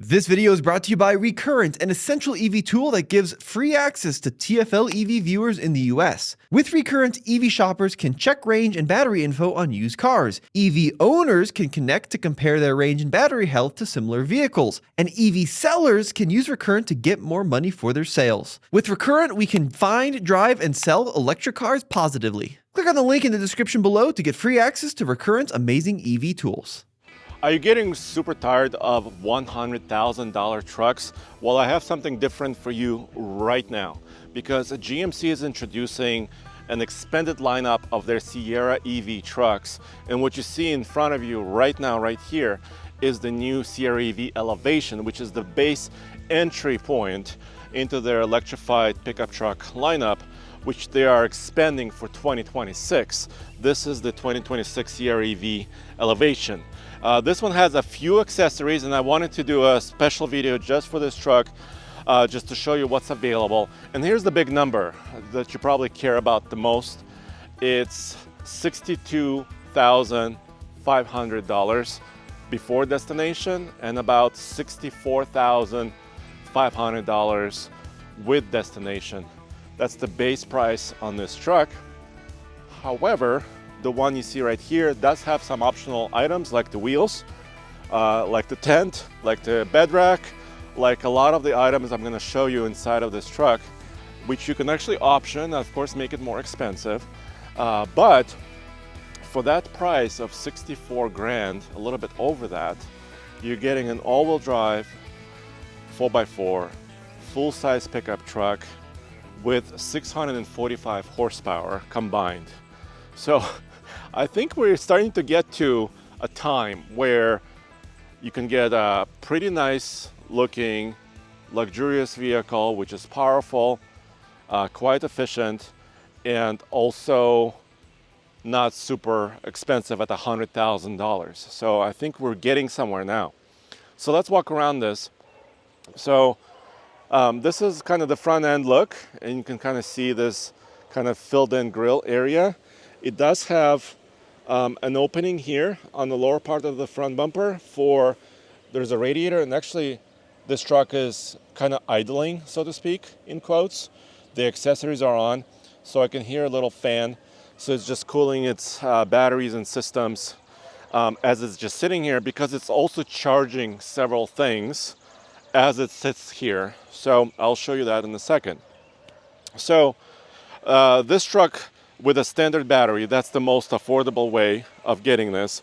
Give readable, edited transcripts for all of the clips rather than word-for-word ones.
This video is brought to you by Recurrent, an essential EV tool that gives free access to TFL EV viewers in the US. With Recurrent, EV shoppers can check range and battery info on used cars. EV owners can connect to compare their range and battery health to similar vehicles. And EV sellers can use Recurrent to get more money for their sales. With Recurrent, we can find, drive, and sell electric cars positively. Click on the link in the description below to get free access to Recurrent's amazing EV tools. Are you getting super tired of $100,000 trucks? Well, I have something different for you right now because GMC is introducing an expanded lineup of their Sierra EV trucks. And what you see in front of you right now, right here, is the new Sierra EV Elevation, which is the base entry point into their electrified pickup truck lineup, which they are expanding for 2026. This is the 2026 Sierra EV Elevation. This one has a few accessories, and I wanted to do a special video just for this truck, just to show you what's available. And here's the big number that you probably care about the most. It's $62,500 before destination and about $64,500 with destination. That's the base price on this truck. However, the one you see right here does have some optional items like the wheels, like the tent, like the bed rack, like a lot of the items I'm going to show you inside of this truck, which you can actually option, of course, make it more expensive. But for that price of 64 grand, a little bit over that, you're getting an all-wheel drive 4x4 full-size pickup truck with 645 horsepower combined. So I think we're starting to get to a time where you can get a pretty nice looking, luxurious vehicle, which is powerful, quite efficient, and also not super expensive at $100,000. So I think we're getting somewhere now. So let's walk around this. So this is kind of the front end look, and you can kind of see this kind of filled in grille area. It does have an opening here on the lower part of the front bumper there's a radiator, and actually this truck is kind of idling, so to speak, in quotes. The accessories are on, so I can hear a little fan. So it's just cooling its batteries and systems as it's just sitting here, because it's also charging several things as it sits here. So I'll show you that in a second. So this truck with a standard battery, that's the most affordable way of getting this,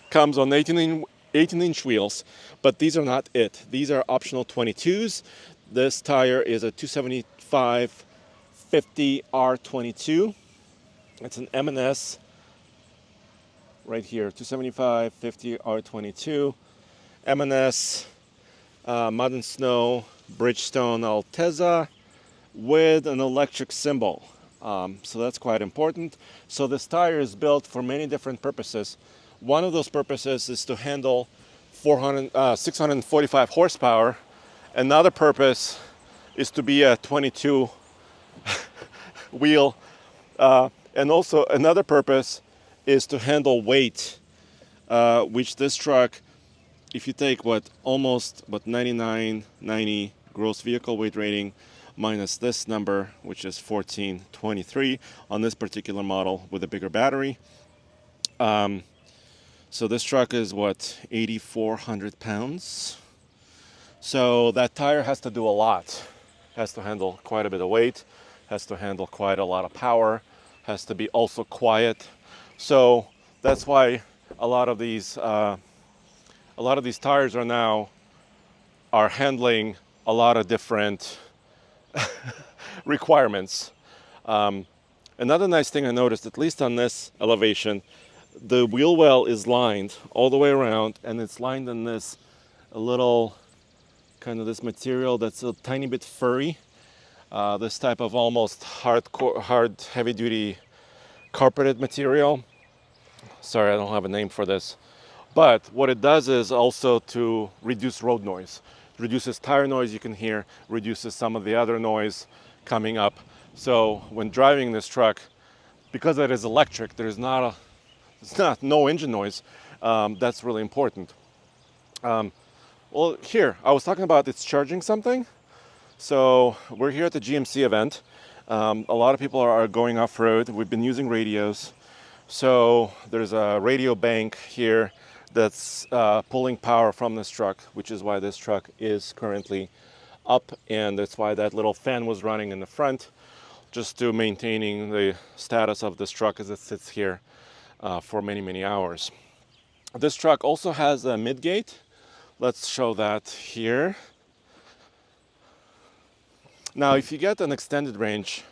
comes on 18-inch wheels, but these are not it. These are optional 22s. This tire is a 275/50 R22. It's an M&S right here, 275/50 R22. M&S Mud and Snow Bridgestone Altezza with an electric symbol. So that's quite important. So this tire is built for many different purposes. One of those purposes is to handle 645 horsepower. Another purpose is to be a 22 wheel. And also another purpose is to handle weight, which this truck, if you take almost 99.90 gross vehicle weight rating, minus this number, which is 1423 on this particular model with a bigger battery. So this truck is 8,400 pounds. So that tire has to do a lot. Has to handle quite a bit of weight, has to handle quite a lot of power, has to be also quiet. So that's why a lot of these tires are handling a lot of different requirements. Another nice thing I noticed, at least on this elevation, the wheel well is lined all the way around, and it's lined in this little kind of this material that's a tiny bit furry. This type of almost hard heavy-duty carpeted material. Sorry, I don't have a name for this. But what it does is also to reduce road noise. Reduces tire noise you can hear, reduces some of the other noise coming up. So when driving this truck, because it is electric, there's no engine noise. That's really important. Well, here, I was talking about it's charging something. So we're here at the GMC event. A lot of people are going off-road. We've been using radios. So there's a radio bank here that's pulling power from this truck, which is why this truck is currently up, and that's why that little fan was running in the front, just to maintaining the status of this truck as it sits here for many hours. This truck also has a Midgate. Let's show that here. Now, if you get an extended range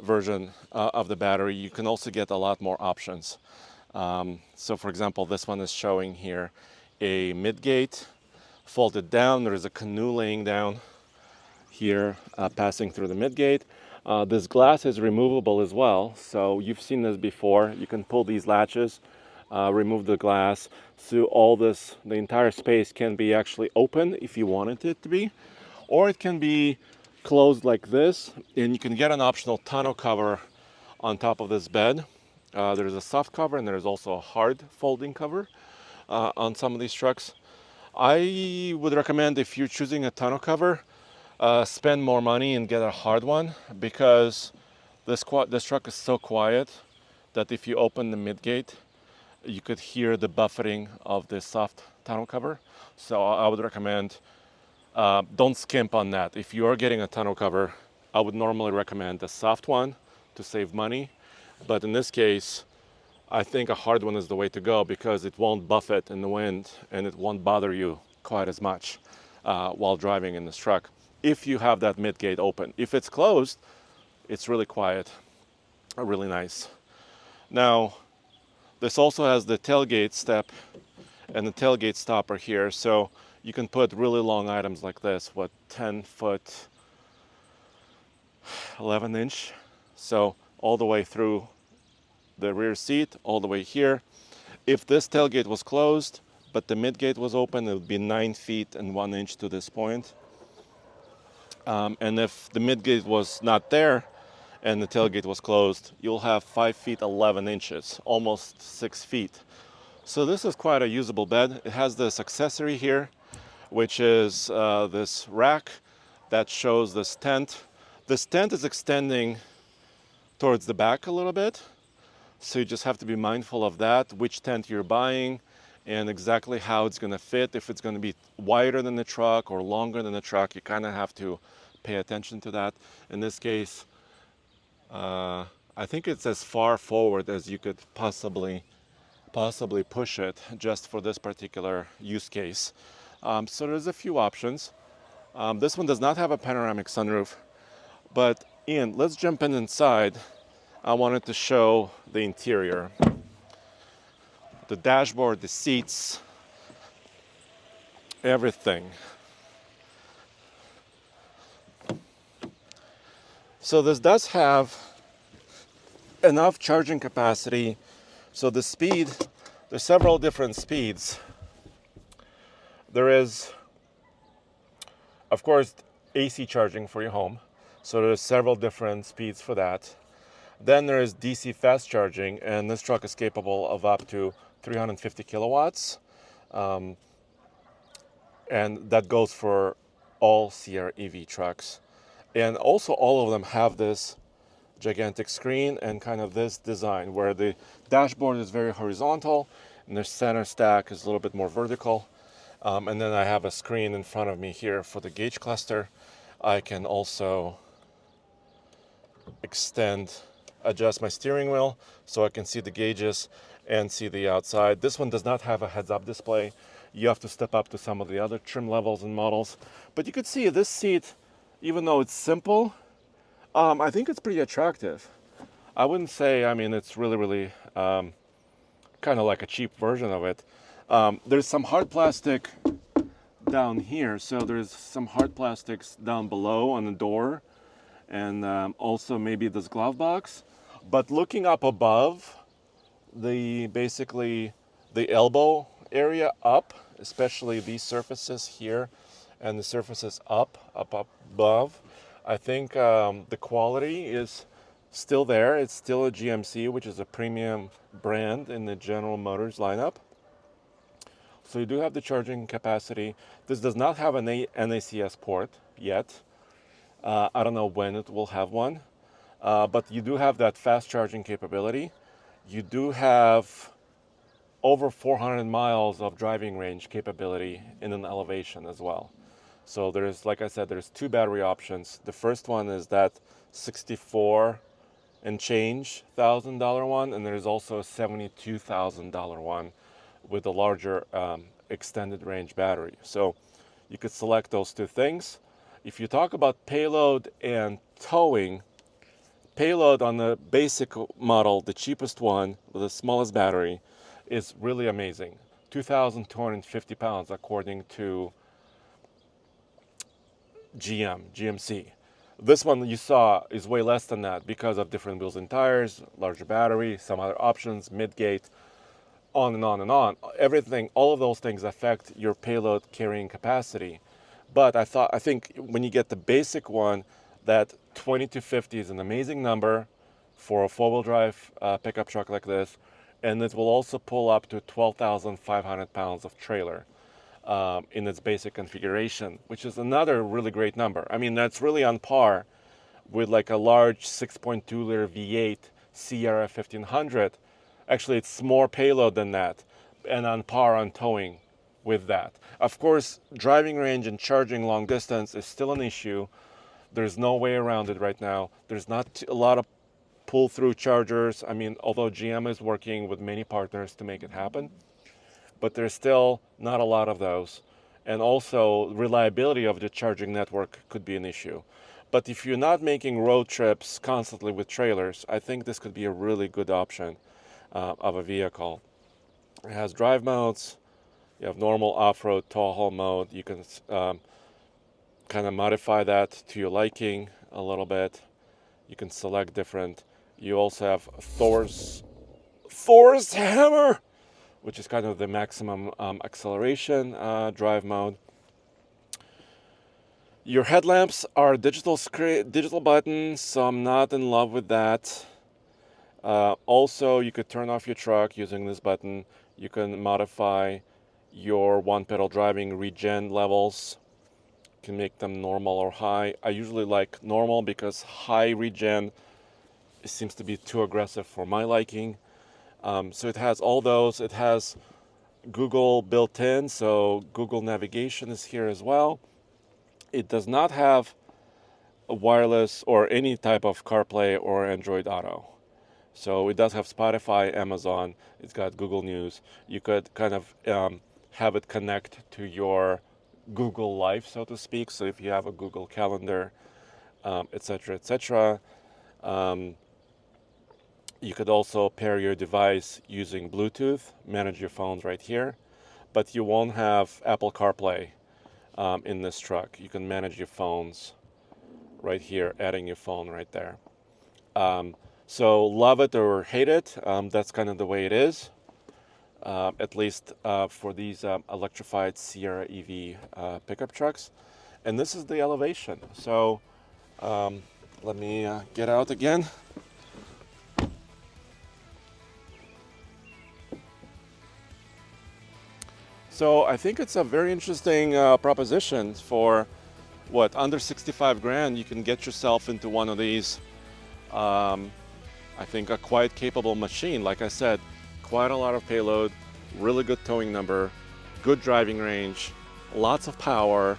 version of the battery, you can also get a lot more options. So for example, this one is showing here a Midgate folded down. There is a canoe laying down here, passing through the Midgate. This glass is removable as well. So you've seen this before. You can pull these latches, remove the glass. So the entire space can be actually open if you wanted it to be, or it can be closed like this, and you can get an optional tonneau cover on top of this bed. There's a soft cover and there's also a hard folding cover on some of these trucks. I would recommend, if you're choosing a tonneau cover, spend more money and get a hard one, because this truck is so quiet that if you open the Midgate, you could hear the buffeting of the soft tonneau cover. So I would recommend don't skimp on that. If you are getting a tonneau cover, I would normally recommend a soft one to save money. But in this case, I think a hard one is the way to go, because it won't buffet in the wind and it won't bother you quite as much while driving in this truck, if you have that Midgate open. If it's closed, it's really quiet, really nice. Now, this also has the tailgate step and the tailgate stopper here. So you can put really long items like this, 10 foot, 11 inch. So all the way through the rear seat, all the way here. If this tailgate was closed, but the Midgate was open, it would be 9 feet and 1 inch to this point. And if the Midgate was not there and the tailgate was closed, you'll have 5 feet 11 inches, almost 6 feet. So this is quite a usable bed. It has this accessory here, which is this rack that shows this tent. This tent is extending towards the back a little bit, so you just have to be mindful of that, which tent you're buying and exactly how it's going to fit. If it's going to be wider than the truck or longer than the truck, you kind of have to pay attention to that. In this case, I think it's as far forward as you could possibly push it, just for this particular use case. So there's a few options. This one does not have a panoramic sunroof, but Ian, let's jump inside. I wanted to show the interior, the dashboard, the seats, everything. So this does have enough charging capacity. So the speed, there's several different speeds. There is, of course, AC charging for your home. So there's several different speeds for that. Then there is DC fast charging, and this truck is capable of up to 350 kilowatts. And that goes for all Sierra EV trucks. And also all of them have this gigantic screen and kind of this design where the dashboard is very horizontal and the center stack is a little bit more vertical. And then I have a screen in front of me here for the gauge cluster. I can also adjust my steering wheel so I can see the gauges and see the outside. This one does not have a heads-up display. You have to step up to some of the other trim levels and models. But you could see this seat, even though it's simple, I think it's pretty attractive. I wouldn't say, it's really kind of like a cheap version of it. There's some hard plastic down here. So there's some hard plastics down below on the door, and also maybe this glove box. But looking up above, basically the elbow area up, especially these surfaces here and the surfaces up above, I think the quality is still there. It's still a GMC, which is a premium brand in the General Motors lineup. So you do have the charging capacity. This does not have an NACS port yet. I don't know when it will have one, but you do have that fast charging capability. You do have over 400 miles of driving range capability in an elevation as well. So there's, like I said, there's two battery options. The first one is that 64 and change $1,000 one, and there's also a $72,000 one with a larger extended range battery. So you could select those two things. If you talk about payload and towing, Payload on the basic model, the cheapest one with the smallest battery, is really amazing. 2,250 pounds according to GMC. This one you saw is way less than that because of different wheels and tires, larger battery, some other options, Midgate, on and on and on. Everything, all of those things affect your payload carrying capacity. But I think when you get the basic one, that 2250 is an amazing number for a four-wheel drive pickup truck like this, and it will also pull up to 12,500 pounds of trailer in its basic configuration, which is another really great number. I mean, that's really on par with like a large 6.2 liter V8 Sierra 1500. Actually, it's more payload than that, and on par on towing with that. Of course, driving range and charging long distance is still an issue. There's no way around it right now. There's not a lot of pull-through chargers. I mean, although GM is working with many partners to make it happen, but there's still not a lot of those. And also, reliability of the charging network could be an issue. But if you're not making road trips constantly with trailers, I think this could be a really good option of a vehicle. It has drive modes. You have normal off-road tow haul mode. You can kind of modify that to your liking a little bit. You can select different. You also have Thor's hammer, which is kind of the maximum acceleration drive mode. Your headlamps are digital buttons, so I'm not in love with that. Also, you could turn off your truck using this button. You can modify your one-pedal driving regen levels. You can make them normal or high. I usually like normal because high regen seems to be too aggressive for my liking. So it has all those. It has Google built in, so Google navigation is here as well. It does not have a wireless or any type of CarPlay or Android Auto. So it does have Spotify, Amazon. It's got Google News. You could kind of have it connect to your Google Life, so to speak. So if you have a Google Calendar, etc., etc. You could also pair your device using Bluetooth, manage your phones right here, but you won't have Apple CarPlay in this truck. You can manage your phones right here, adding your phone right there. So love it or hate it, that's kind of the way it is, at least for these electrified Sierra EV pickup trucks. And this is the elevation. So let me get out again. So I think it's a very interesting proposition for what, under 65 grand, you can get yourself into one of these. I think a quite capable machine. Like I said, quite a lot of payload, really good towing number, good driving range, lots of power.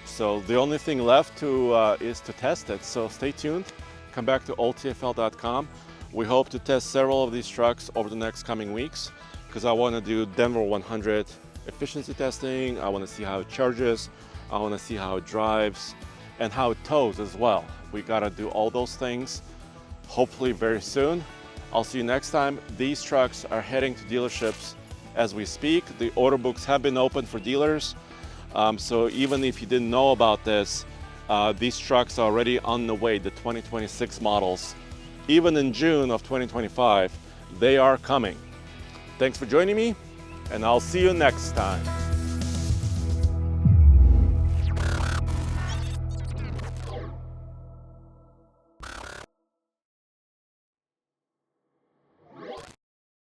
So the only thing left is to test it. So stay tuned, come back to oldtfl.com. We hope to test several of these trucks over the next coming weeks, because I want to do Denver 100 efficiency testing. I want to see how it charges. I want to see how it drives and how it tows as well. We got to do all those things, hopefully very soon. I'll see you next time. These trucks are heading to dealerships as we speak. The order books have been open for dealers. So even if you didn't know about this, these trucks are already on the way, the 2026 models. Even in June of 2025, they are coming. Thanks for joining me, and I'll see you next time.